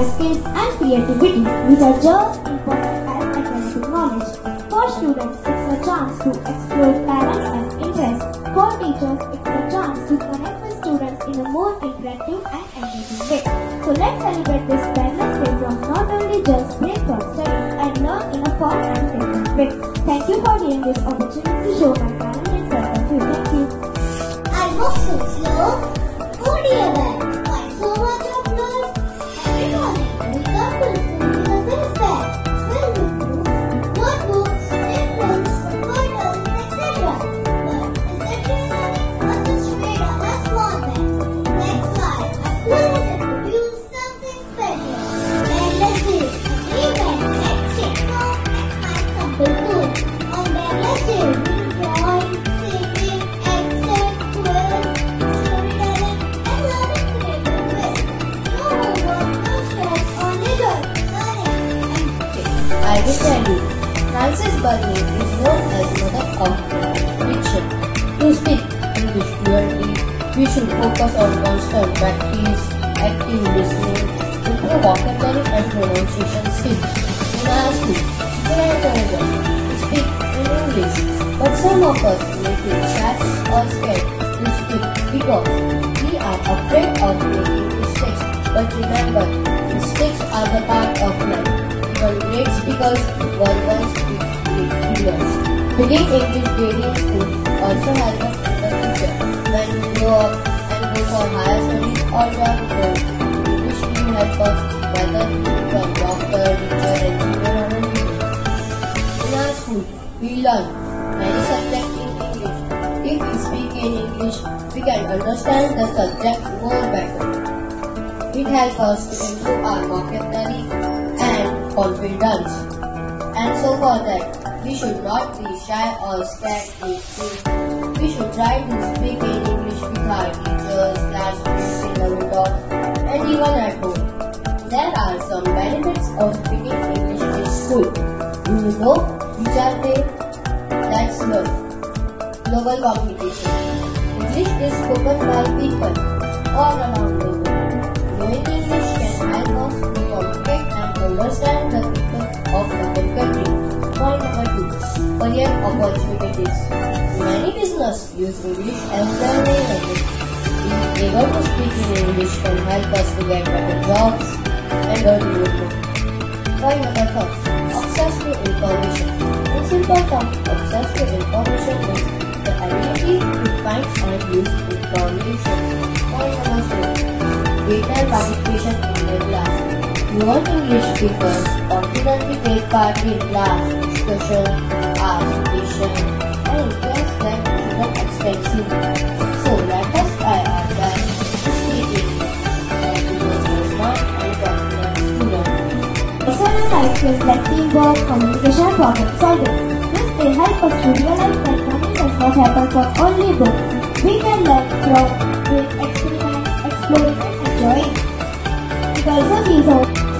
life skills and creativity, which are just important as academic knowledge. For students, it's a chance to explore talents and interests. For teachers, it's a chance to connect with students in a more interactive and engaging way. So let's celebrate this timeless day from not only just break for studies and learn in a fun and different way. Thank you for giving this opportunity to show my talent in front of you. Thank you. I hope so, slow. Oh dear then, why so much of love? Every morning we come to school with a very bag filled with books, notebooks, pencils, photos, etc. But is it really what's a trader has small bags? Next slide, a cool to produce something special. Then let's do it. Let's check home and find something cool. On their let's do drawing, singing, accent, quiz, storytelling, and learning creative ways. No homework, no stress, only learning and I will tell you, Frances Burney is known as mother of fiction. To speak English fluently, we should focus on constant practice, active listening, improve vocabulary and pronunciation skills. In our school, people encourage us to speak in English, but some of us may feel shy or scared to speak because we are afraid of making mistakes. But remember, mistakes are the part of life. Even great speakers were once leaders. Speaking English daily in school also helps us in the future. When we grow up and go for higher studies or job roles, English will help us whether we become doctor, teacher, engineer or engineer. In our school, we learn many subjects in English. If we speak in English, we can understand the subject more better. It helps us to improve our vocabulary and confidence. And so for that, we should not be shy or scared in school. We should try to speak in English with our teachers, classmates, in the window, and even at home. There are some benefits of speaking English in school. Do you know which are they? Let's learn. Global communication. English is spoken by people all around the world. Knowing English can help us to communicate and understand the people of other countries. Point number 2. Career opportunities. Many businesses use English as their main language. Being able to speak in English can help us to get better jobs and earn more money. Point number 3. Access to information. In simple terms, access to information is the ability to find and use information. Point number 4. Greater participation in the class. Fluent English speakers confidently take part in class discussion, ask questions, and influence them even extensively. So let us try our best to speak English and become a smart and confident student. Excellent life skills like teamwork, communication, and problem solving. This may help us to realize that learning does not happen from only books. We can learn from doing experiments, exploring, and enjoying. It also means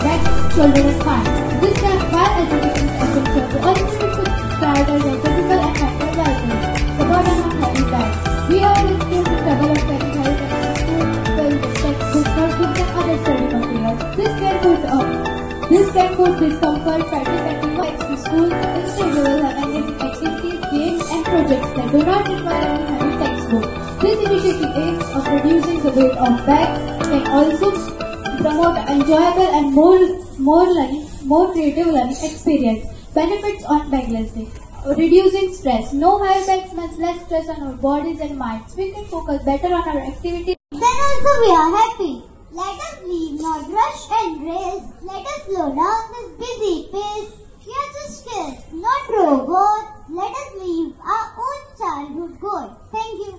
that children is fun. This can while education is essential to ultimately prioritize their physical and mental well-being. The burden of heavy bags. We all experience the struggle of getting help and school filled with textbooks, notebooks, and other study materials. This can cause discomfort, fatigue, and even to school. Instead, we will have engaging activities, games, and projects that do not require any heavy textbook. This initiative aims of reducing the weight of bags can also promote enjoyable and more creative learning experience. Benefits on bagless day. Reducing stress. No higher bags means less stress on our bodies and minds. We can focus better on our activities. then also we are happy. Let us leave, not rush and race. Let us slow down this busy pace. We are just kids, not robots. Let us leave our own childhood goal. Thank you.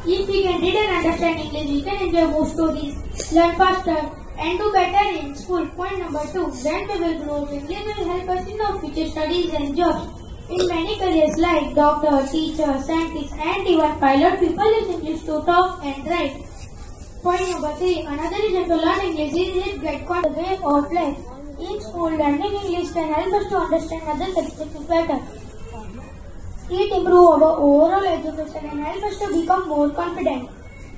If we can read and understand English, we can enjoy more stories, learn faster, and do better in school. Point number 2. Then we will grow. English will help us in our future studies and jobs. In many careers like doctor, teacher, scientist, and even pilot, people use English to talk and write. Point number 3. Another reason to learn English is it get the way of life. In school, learning English can help us to understand other subjects better. It improves our overall education and helps us to become more confident.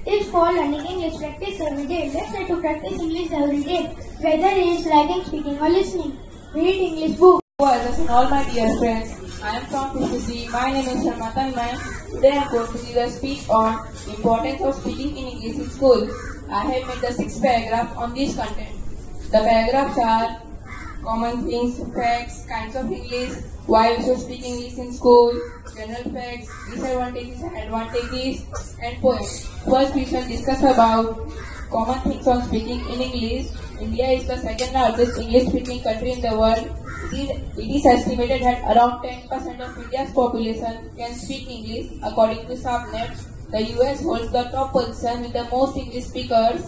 Tips for learning English. Practice every day. Let's try to practice English every day. Whether it is writing, speaking or listening. Read English books. Hello and all my dear friends. I am from PCC. My name is Sharma Tanmay. Today I am going to give a speech on importance of speaking in English in school. I have made the 6 paragraphs on this content. The paragraphs are common things, facts, kinds of English, why we should speak English in school, general facts, disadvantages and advantages, and poems. First we shall discuss about common things on speaking in English. India is the second largest English speaking country in the world. It is estimated that around 10% of India's population can speak English. According to Subnet, the US holds the top position with the most English speakers.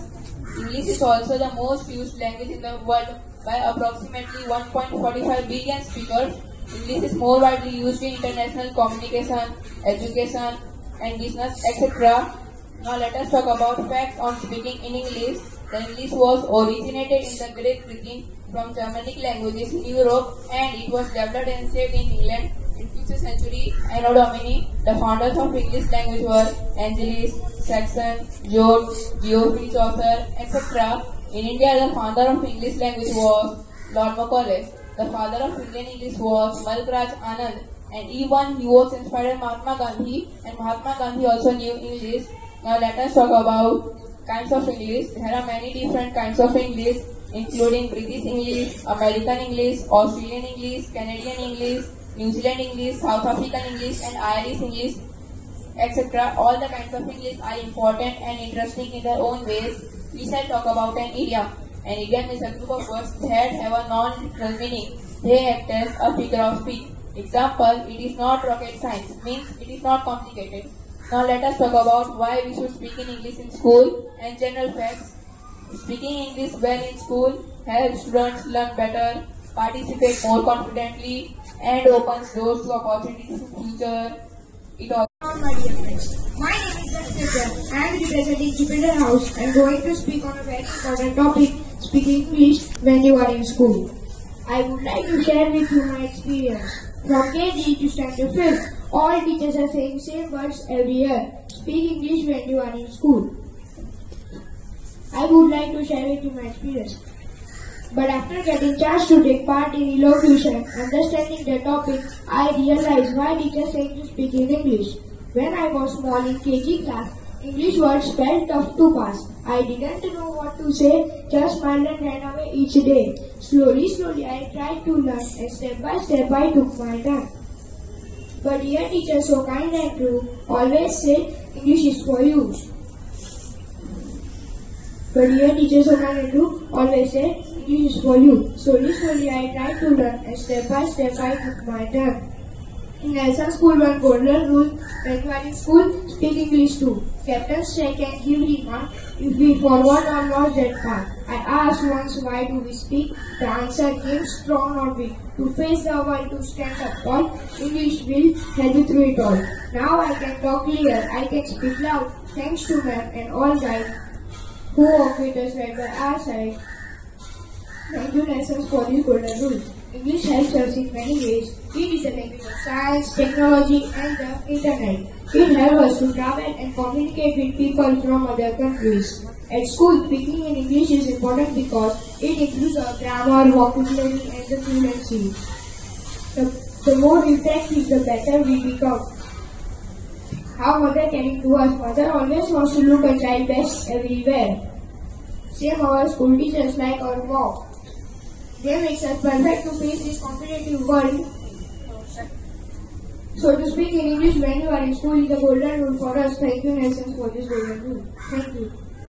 English is also the most used language in the world by approximately 1.45 billion speakers. English is more widely used in international communication, education, and business, etc. Now let us talk about facts on speaking in English. The English was originated in the Great Britain from Germanic languages in Europe, and it was developed and shaped in England in 5th century. Anno Domini, the founders of English language were Angelus, Saxon, George, Geoffrey Chaucer, etc. In India, the founder of English language was Lord Macaulay. The father of Indian English was Malraj Anand, and even he was inspired by Mahatma Gandhi, and Mahatma Gandhi also knew English. Now let us talk about kinds of English. There are many different kinds of English, including British English, American English, Australian English, Canadian English, New Zealand English, South African English, and Irish English, etc. All the kinds of English are important and interesting in their own ways. We shall talk about an idiom. An idiom is a group of words that have a non-literal meaning. They act as a figure of speech. Example, it is not rocket science, means it is not complicated. Now let us talk about why we should speak in English in school and general facts. Speaking English well in school helps students learn better, participate more confidently, and opens doors to opportunities in future. It also My dear friends, my name is Dustin. I am representing Jupiter House and going to speak on a very important topic, speaking English when you are in school. I would like to share with you my experience. From KG to standard 5th, all teachers are saying same words every year. Speak English when you are in school. I would like to share with you my experience. But after getting chance to take part in elocution, understanding the topic, I realized why teachers saying to speak in English. When I was small in KG class, English words felt tough to pass. I didn't know what to say, just smiled and ran away each day. Slowly I tried to learn, and step by step I took my time. But dear teacher, so kind and true, always said English is for you. But dear teacher, so kind and true, always said English is for you. Slowly I tried to learn, and step by step I took my turn. In Nelson School, one golden rule: when you are in school, speak English too. Captains check and give remark if we forward or lost that part. I asked once, why do we speak? The answer came: strong or weak. To face the world, to stand up tall, English will help you through it all. Now I can talk clear, I can speak loud, thanks to ma'am and all guys who walk with us right by our side. Thank you, lessons, for this golden rule. English helps us in many ways. It is a language of science, technology, and the internet. It helps us to travel and communicate with people from other countries. At school, speaking in English is important because it improves our grammar, vocabulary, and the fluency. The more we practice, the better we become. How mother caring to us? Mother always wants to look a child best everywhere. Same our school teachers like our mom. They make us perfect to face this competitive world. So to speak in English when you are in school is a golden rule for us. Thank you, Nelson, for this golden rule. Thank you.